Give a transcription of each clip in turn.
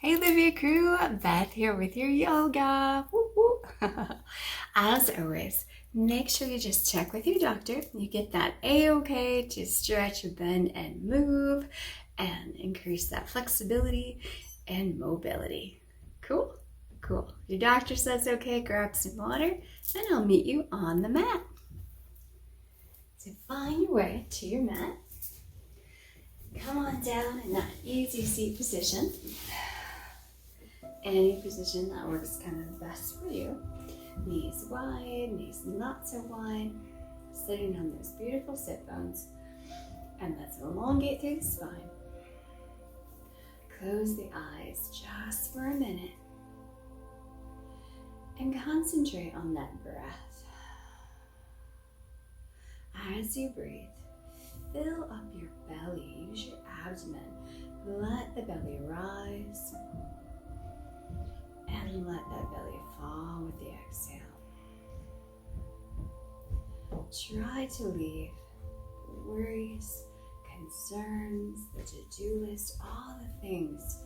Hey Livia crew, Beth here with your yoga. Woo woo. As always, make sure you just check with your doctor. You get that A-OK to stretch, bend, and move and increase that flexibility and mobility. Cool? Cool. Your doctor says okay, grab some water, and I'll meet you on the mat. So find your way to your mat. Come on down in that easy seat position. Any position that works kind of best for you. Knees wide, knees not so wide. Sitting on those beautiful sit bones. And let's elongate through the spine. Close the eyes just for a minute. And concentrate on that breath. As you breathe, fill up your belly. Use your abdomen. Let the belly rise. And let that belly fall with the exhale. Try to leave worries, concerns, the to-do list, all the things.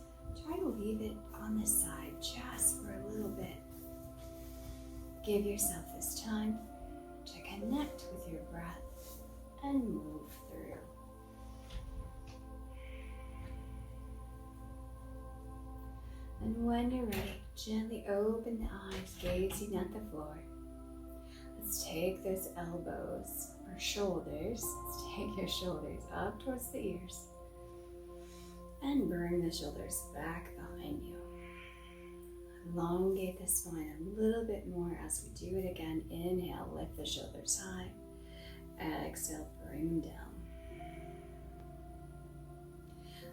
Try to leave it on the side just for a little bit. Give yourself this time to connect with your breath and move through. And when you're ready, gently open the eyes, gazing at the floor. Let's take those elbows or shoulders. Let's take your shoulders up towards the ears. And bring the shoulders back behind you. Elongate the spine a little bit more as we do it again. Inhale, lift the shoulders high. Exhale, bring them down.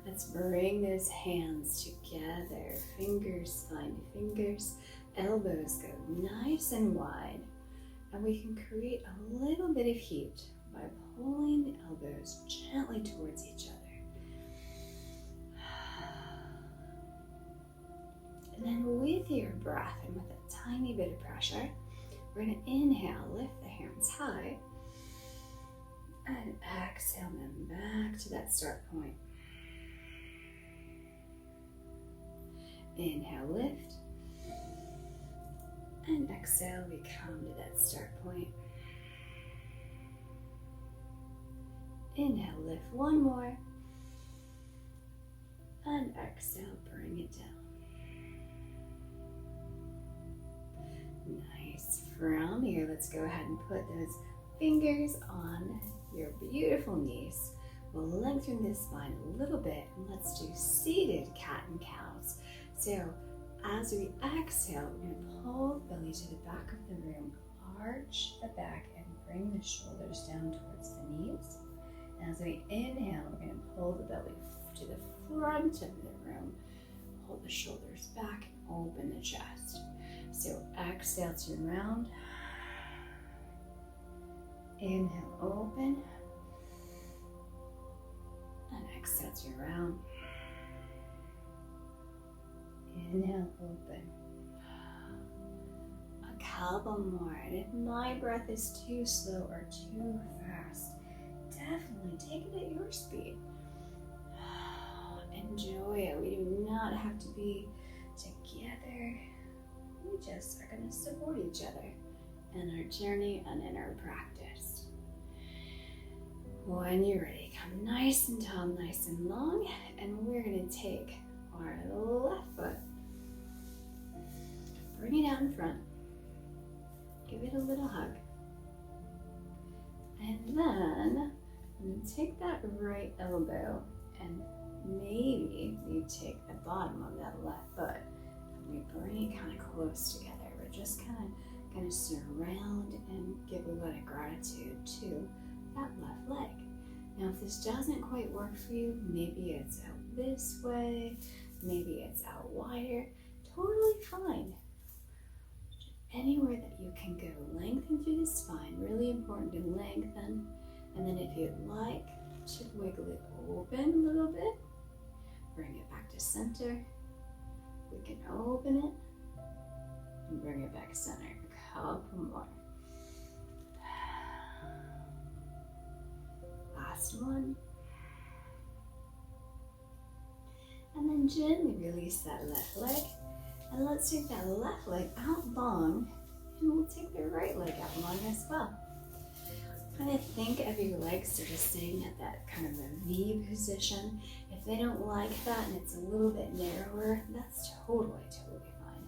Let's bring those hands together. Fingers find fingers. Elbows go nice and wide. And we can create a little bit of heat by pulling the elbows gently towards each other. And then with your breath and with a tiny bit of pressure, we're going to inhale, lift the hands high. And exhale them back to that start point. Inhale, lift, and exhale, we come to that start point. Inhale, lift one more, and exhale, bring it down. Nice. From here, let's go ahead and put those fingers on your beautiful knees. We'll lengthen the spine a little bit, and let's do seated cat and cows. So as we exhale, we're going to pull the belly to the back of the room, arch the back, and bring the shoulders down towards the knees. And as we inhale, we're going to pull the belly to the front of the room, pull the shoulders back, and open the chest. So exhale, turn around. Inhale, open. And exhale, turn around. Inhale, open. A couple more. And if my breath is too slow or too fast, definitely take it at your speed. Enjoy it. We do not have to be together. We just are going to support each other in our journey and in our practice. When you're ready, come nice and tall, nice and long, and we're going to take our left foot, bring it out in front, give it a little hug, and then I'm going to take that right elbow and maybe we take the bottom of that left foot and we bring it kind of close together. We're just kind of going to surround and give a lot of gratitude to that left leg. Now if this doesn't quite work for you, maybe it's out this way, maybe it's out wider, totally fine. Anywhere that you can go, lengthen through the spine, really important to lengthen. And then if you'd like to wiggle it open a little bit, bring it back to center. We can open it and bring it back center. A couple more. Last one. And then gently release that left leg. And let's take that left leg out long, and we'll take the right leg out long as well. Kind of think of your legs sort of sitting at that kind of a V position. If they don't like that and it's a little bit narrower, that's totally fine.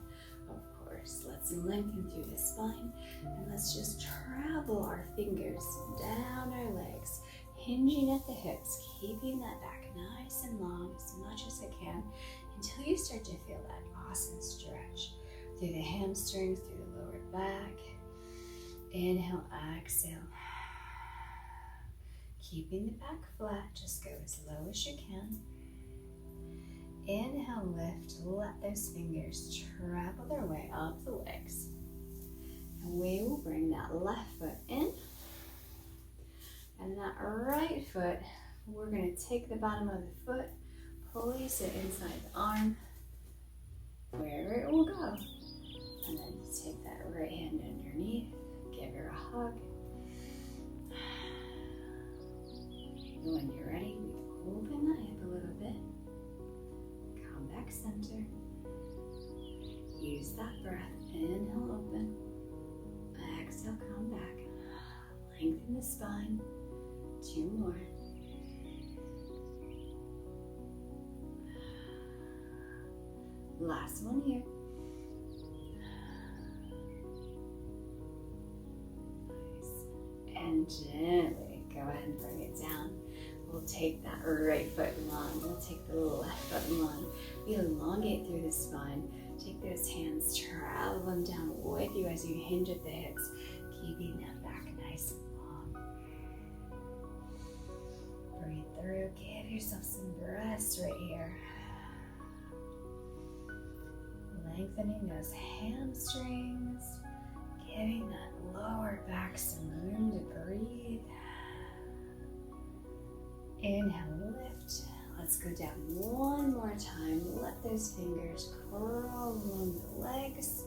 Of course, let's lengthen through the spine, and let's just travel our fingers down our legs, hinging at the hips, keeping that back nice and long as much as I can until you start to feel that awesome stretch through the hamstrings, through the lower back. Inhale, exhale. Keeping the back flat, just go as low as you can. Inhale, lift, let those fingers travel their way up the legs. And we will bring that left foot in. And that right foot, we're going to take the bottom of the foot, place it inside the arm, wherever it will go. And then take that right hand underneath, give her a hug. And when you're ready, we open the hip a little bit. Come back center. Use that breath. Inhale, open. Exhale, come back. Lengthen the spine. 2 more. Last one here. Nice. And gently go ahead and bring it down. We'll take that right foot long. We'll take the left foot long. We elongate through the spine. Take those hands, travel them down with you as you hinge at the hips, keeping that back nice and long. Breathe through. Give yourself some rest right here. Lengthening those hamstrings, giving that lower back some room to breathe. Inhale, lift. Let's go down one more time. Let those fingers curl along the legs.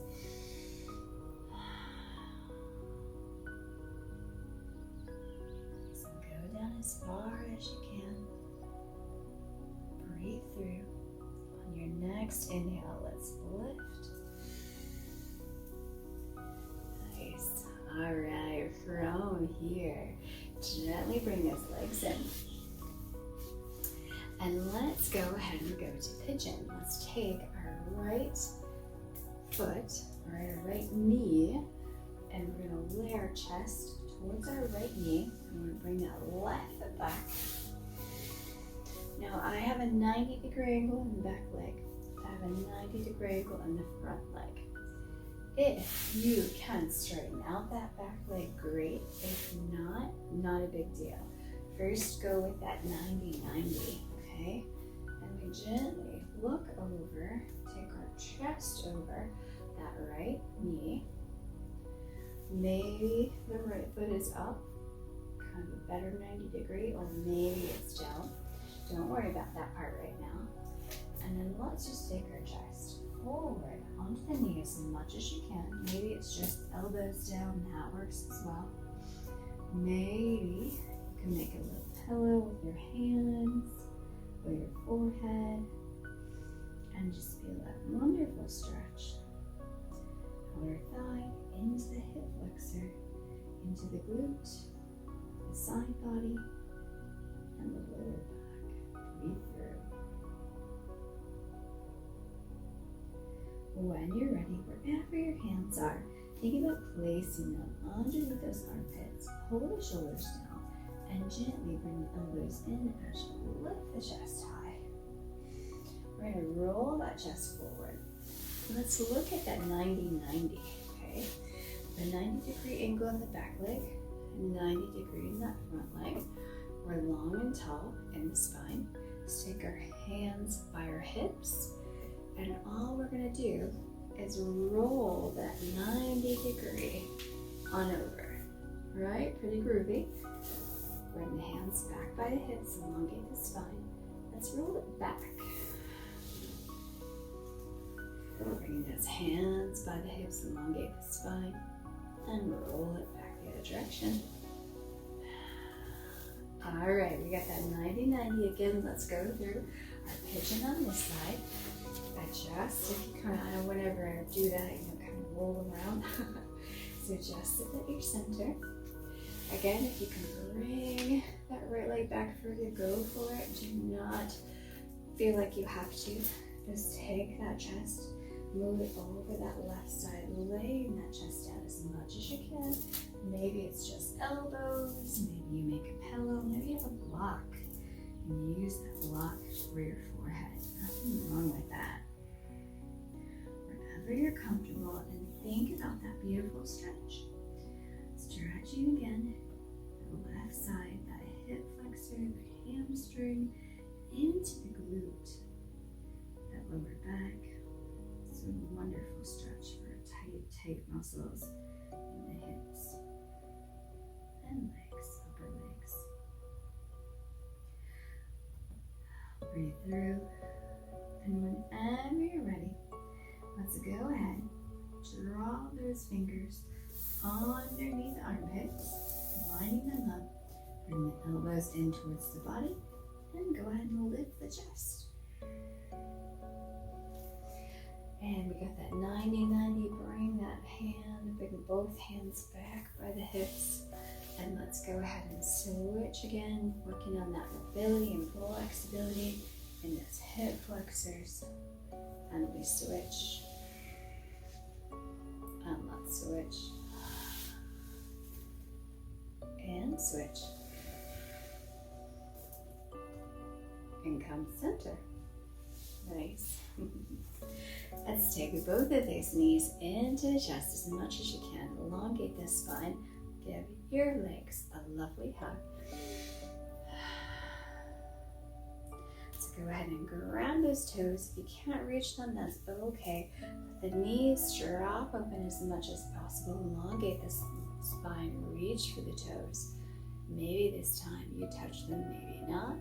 So go down as far as you can. Breathe through. On your next inhale, let's lift. Nice. All right, from here, gently bring those legs in. And let's go ahead and go to Pigeon. Let's take our right foot, or our right knee, and we're going to lay our chest towards our right knee. And we're going to bring that left foot back. Now I have a 90-degree angle in the back leg. I have a 90-degree angle in the front leg. If you can straighten out that back leg, great. If not, not a big deal. First, go with that 90-90. Okay, and we gently look over, take our chest over that right knee. Maybe the right foot is up, kind of a better 90-degree, or maybe it's down. Don't worry about that part right now. And then let's just take our chest forward onto the knee as much as you can. Maybe it's just elbows down, that works as well. Maybe you can make a little pillow with your hands or your forehead, and just feel that wonderful stretch. Outer thigh into the hip flexor, into the glute, the side body, and the lower back. Breathe through. When you're ready, wherever your hands are, think about placing them underneath those armpits. Hold the shoulders down and gently bring the elbows in as you lift the chest high. We're going to roll that chest forward. Let's look at that 90-90, okay? The 90-degree angle in the back leg, 90-degree in that front leg. We're long and tall in the spine. Let's take our hands by our hips, and all we're going to do is roll that 90-degree on over. Right? Pretty groovy. Bring the hands back by the hips, elongate the spine. Let's roll it back. Bring those hands by the hips, elongate the spine, and roll it back the other direction. All right, we got that 90-90 again. Let's go through our pigeon on this side. Adjust if you kind of, whenever I do that, kind of roll them around. So just sit at your center. Again, if you can bring that right leg back further, go for it. Do not feel like you have to. Just take that chest, move it over that left side, laying that chest down as much as you can. Maybe it's just elbows, maybe you make a pillow, maybe you have a block. And use that block for your forehead. Nothing wrong with that. Wherever you're comfortable, and think about that beautiful stretch. Stretching again, the left side, that hip flexor, the hamstring, into the glute, that lower back. It's a wonderful stretch for tight muscles in the hips and legs, upper legs. Breathe through, and whenever you're ready, let's go ahead, draw those fingers underneath the armpits, lining them up, bring the elbows in towards the body, and go ahead and lift the chest. And we got that 90-90, bring both hands back by the hips, and let's go ahead and switch again, working on that mobility and flexibility in those hip flexors, and we switch, and let's switch, and switch, and come center. Nice. Let's take both of these knees into the chest as much as you can. Elongate the spine. Give your legs a lovely hug. So go ahead and ground those toes. If you can't reach them, that's okay. Let the knees drop open as much as possible. Elongate the spine. Reach for the toes. Maybe this time you touch them, maybe not.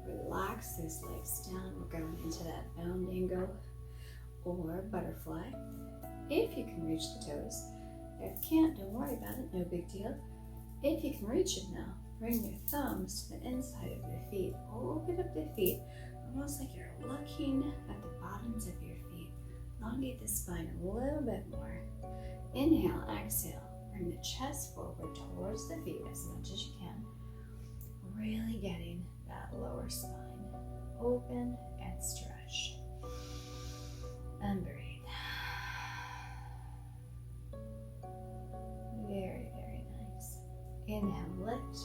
Relax those legs down. We're going into that bound angle or butterfly. If you can reach the toes. If you can't, don't worry about it, no big deal. If you can reach it now, bring your thumbs to the inside of your feet. Open up the feet, almost like you're looking at the bottoms of your feet. Elongate the spine a little bit more. Inhale, exhale. Bring the chest forward towards the feet as much as you can. Really getting that lower spine open and stretch. And breathe. Very, very nice. Inhale, lift.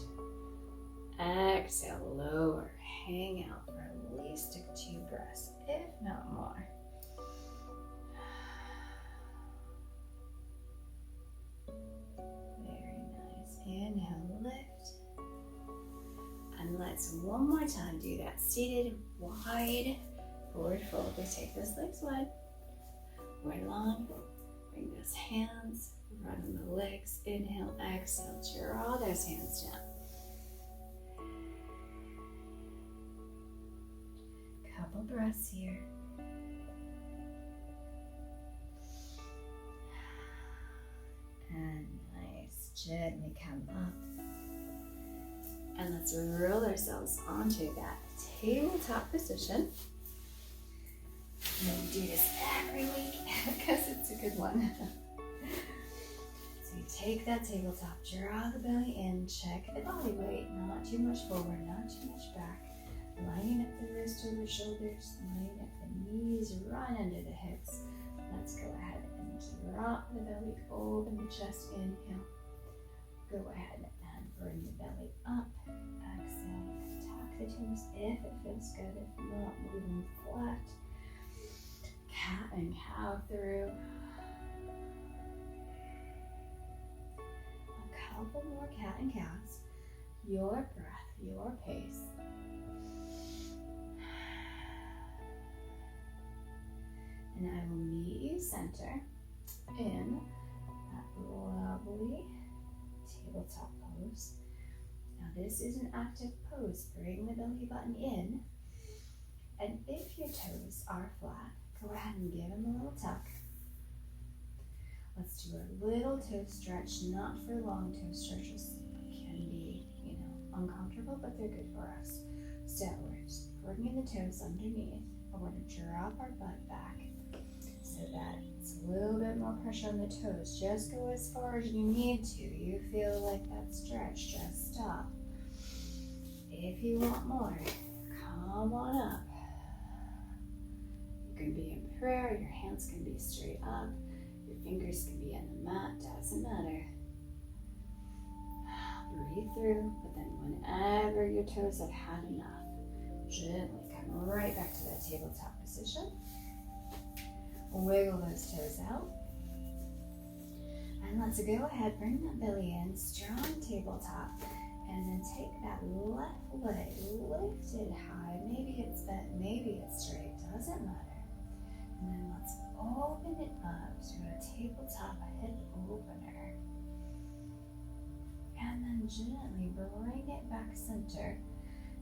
Exhale, lower. Hang out for at least 2 breaths, if not more. Very nice. Inhale, lift. And let's one more time do that. Seated, wide, forward fold. Just take those legs wide. Right long. Bring those hands. Run on the legs. Inhale, exhale. Draw those hands down. Couple breaths here. And nice. Gently come up. And let's roll ourselves onto that tabletop position. And we do this every week because it's a good one. So you take that tabletop, draw the belly in, check the body weight, not too much forward, not too much back. Lining up the wrist over shoulders, lining up the knees, run under the hips. Let's go ahead and drop the belly, open the chest, inhale. Go ahead and bring the belly up. Exhale, tuck the toes if it feels good. If not, moving flat. Cat and cow through. A couple more cat and cows. Your breath, your pace. And I will meet you center in that lovely tabletop pose. Now this is an active pose. Bring the belly button in. And if your toes are flat, go ahead and give them a little tuck. Let's do a little toe stretch, not for long toe stretches. Can be, uncomfortable, but they're good for us. So we're just bringing the toes underneath. I want to drop our butt back so that it's a little bit more pressure on the toes. Just go as far as you need to. You feel like that stretch, just stop. If you want more, come on up. You can be in prayer, your hands can be straight up, your fingers can be on the mat, doesn't matter. Breathe through, but then whenever your toes have had enough, gently come right back to that tabletop position. Wiggle those toes out. And let's go ahead, bring that belly in, strong tabletop, and then take that left leg, lift it high. Maybe it's bent, maybe it's straight, doesn't matter. And then let's open it up to a tabletop hip opener. And then gently bring it back center.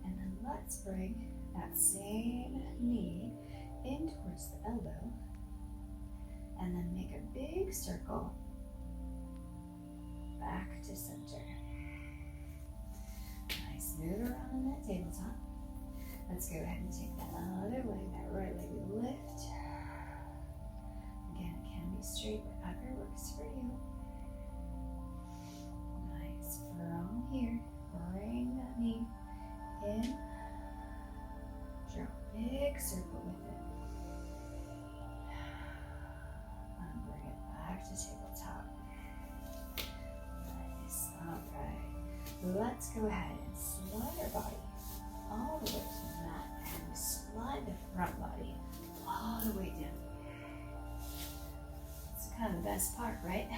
And then let's bring that same knee in towards the elbow. And then make a big circle back to center. Nice, move around on that tabletop. Let's go ahead and take that other leg, that right leg, lift. Again, it can be straight, whatever works for you. Nice, from here, bring that knee in. Draw a big circle with it. And bring it back to tabletop. Nice, alright. Let's go ahead and slide our body all the way to the mat and we slide the front body all the way down. It's kind of the best part, right?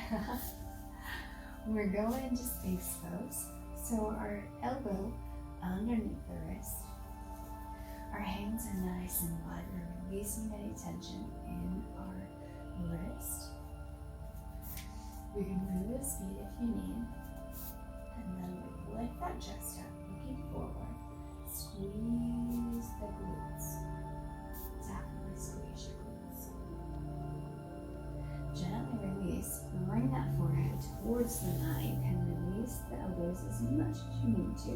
We're going into Sphinx pose. So our elbow underneath the wrist. Our hands are nice and wide. We're releasing any tension in our wrist. We can move his feet if you need. And then we lift that chest up, looking forward. Squeeze the glutes. Definitely squeeze your glutes. Gently release. Bring that forehead towards the mat. You can release the elbows as much as you need to.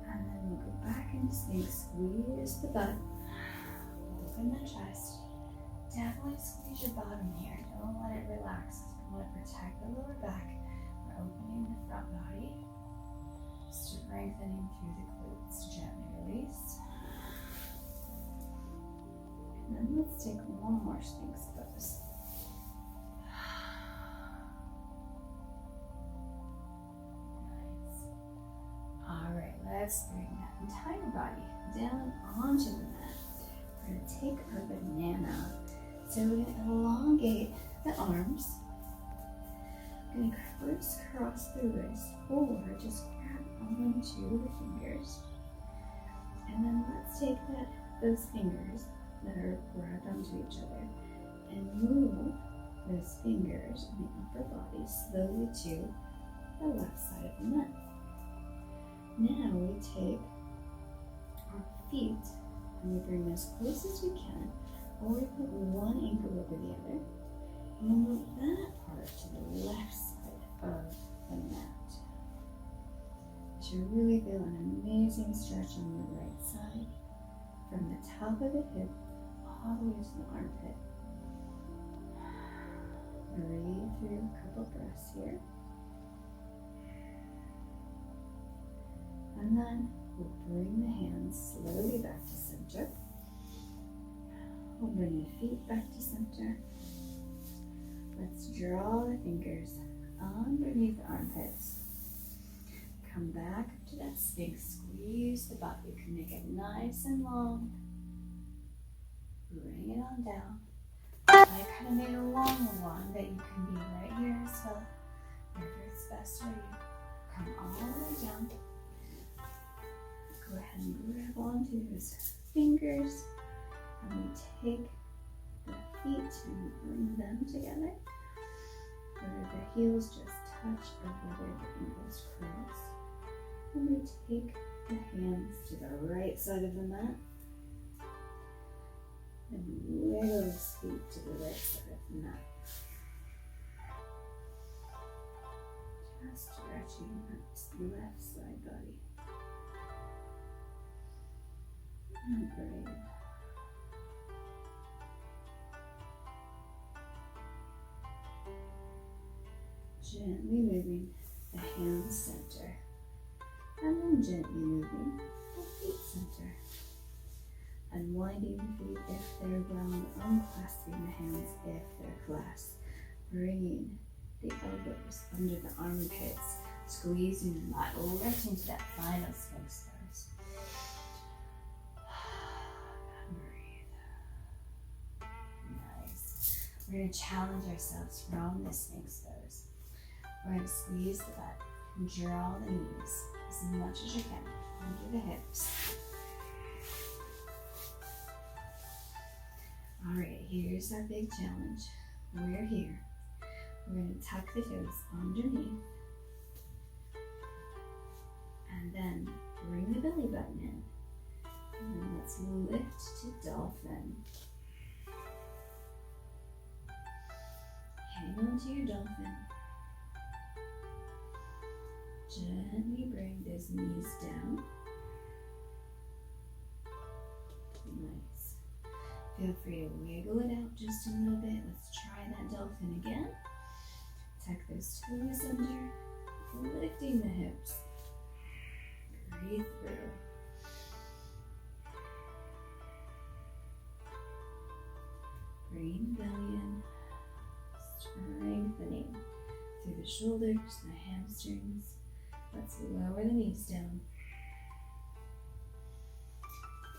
And then we'll go back into Sphinx. Squeeze the butt. Open the chest. Definitely squeeze your bottom here. Don't let it relax. We want to protect the lower back. We're opening the front body. Strengthening through the glutes. Gently release. And then let's take one more Sphinx pose. Nice. Alright, let's bring that entire body down onto the mat. We're going to take our banana. So we're going to elongate the arms. We're going to crisscross the wrist or just grab onto the fingers. And then let's take those fingers that are grabbed onto each other and move those fingers on the upper body slowly to the left side of the mat. Now we take our feet and we bring them as close as we can, or we put one ankle over the other, and we'll move that part to the left side of the mat. You should really feel an amazing stretch on the right side, from the top of the hip all the way to the armpit. Breathe through a couple breaths here. And then we'll bring the hands slowly back to center. We'll bring the feet back to center. Let's draw the fingers underneath the armpits. Come back up to that Sphinx. Squeeze the butt. You can make it nice and long. Bring it on down. I kind of made a long one, but you can be right here as well. Wherever it's best for you. Come all the way down. Go ahead and grab onto those fingers. And we take the feet and bring them together. Whether the heels just touch or whether the ankles cross. And we take the hands to the right side of the mat. And wiggle those feet to the right side of the mat. Just stretching that left side body. And breathe. Gently moving the hands center, and then gently moving the feet center. Unwinding the feet if they're round, unclasping the hands if they're clasped. Bringing the elbows under the armpits, squeezing the mat, lifting to that final sphinx pose. And breathe. Nice. We're going to challenge ourselves from this sphinx pose. We're going to squeeze the butt and draw the knees as much as you can under the hips. Alright, here's our big challenge. We're here. We're going to tuck the toes underneath. And then bring the belly button in. And then let's lift to dolphin. Hang on to your dolphin. Gently bring those knees down. Nice. Feel free to wiggle it out just a little bit. Let's try that dolphin again. Tuck those toes under, lifting the hips. Breathe through. Bring the belly in, strengthening through the shoulders, the hamstrings. Let's lower the knees down.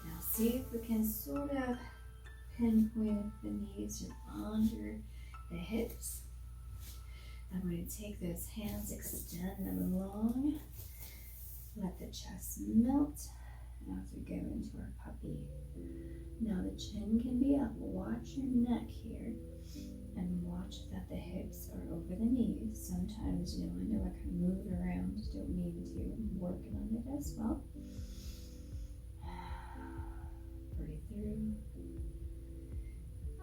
Now see if we can sort of pinpoint the knees from under the hips. I'm going to take those hands, extend them long. Let the chest melt as we go into our puppy. Now the chin can be up. Watch your neck here. And watch that the hips are over the knees. Sometimes you'll end up like move around. Don't mean to. I'm working on it as well. Breathe through.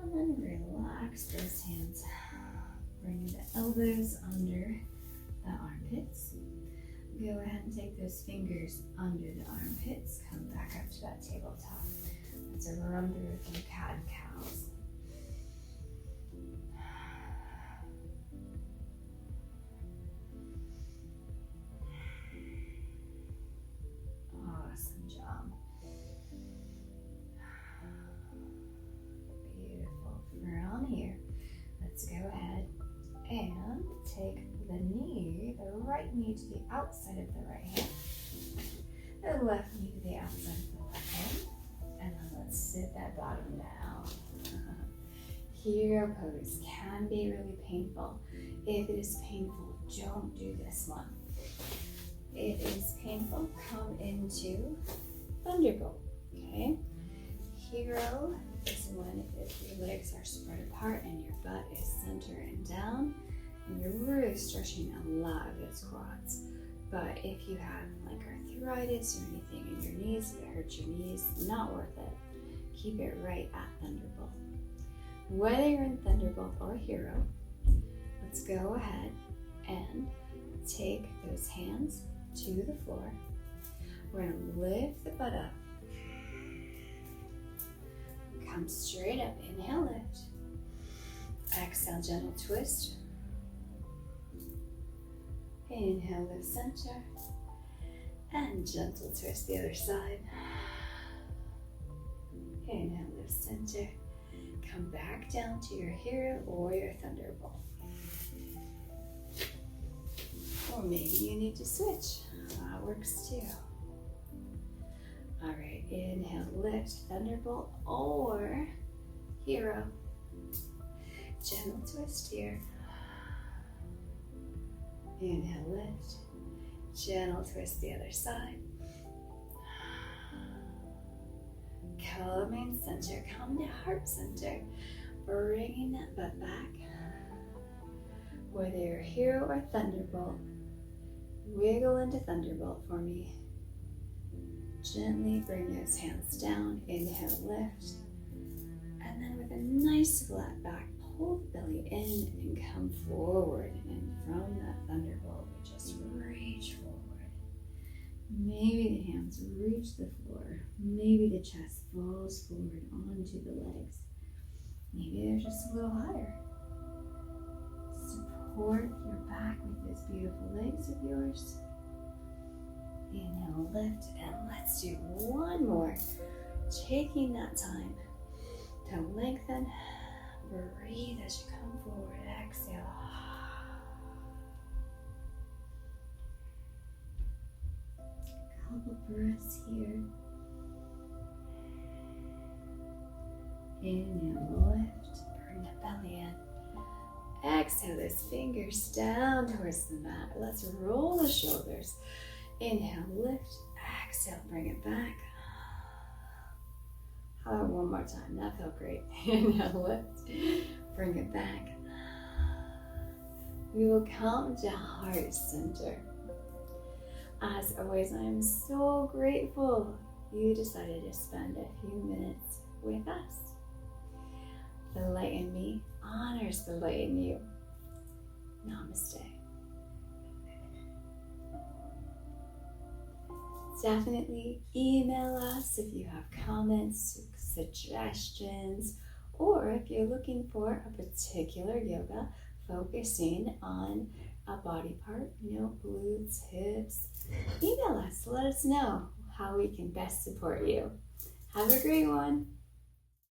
And then relax those hands. Bring the elbows under the armpits. Go ahead and take those fingers under the armpits. Come back up to that tabletop. Let's run through a few cat and cows. Awesome job. Beautiful. From here, let's go ahead and take the knee, the right knee to the outside of the right hand, the left knee to the outside of the left hand, and then let's sit that bottom down. Hero pose can be really painful. If it is painful, don't do this one. If it is painful, come into thunderbolt, okay? Hero is when if your legs are spread apart and your butt is center and down, and you're really stretching a lot of those quads. But if you have like arthritis or anything in your knees, if it hurts your knees, not worth it. Keep it right at thunderbolt. Whether you're in thunderbolt or hero, let's go ahead and take those hands to the floor. We're going to lift the butt up. Come straight up. Inhale, lift. Exhale, gentle twist. Inhale, lift center. And gentle twist the other side. Inhale, lift center. Come back down to your hero or your thunderbolt. Or maybe you need to switch. That works too. All right, inhale, lift, thunderbolt or hero. Gentle twist here. Inhale, lift. Gentle twist the other side. Coming center, come to heart center. Bringing that butt back. Whether you're hero or thunderbolt, wiggle into thunderbolt for me. Gently bring those hands down. Inhale, lift. And then with a nice flat back, pull the belly in and come forward. And from that thunderbolt, we just reach forward. Maybe the hands reach the floor. Maybe the chest falls forward onto the legs. Maybe they're just a little higher. Support your back with those beautiful legs of yours. Inhale, lift, and let's do one more. Taking that time to lengthen. Breathe as you come forward. Exhale. Couple breaths here. Inhale, lift, bring the belly in. Exhale those fingers down towards the mat. Let's roll the shoulders. Inhale, lift. Exhale, bring it back. How about one more time? That felt great. Inhale, lift. Bring it back. We will come to heart center. As always, I am so grateful you decided to spend a few minutes with us. The light in me honors the light in you. Namaste. Definitely email us if you have comments, suggestions, or if you're looking for a particular yoga focusing on a body part, glutes, hips. Email us, let us know how we can best support you. Have a great one.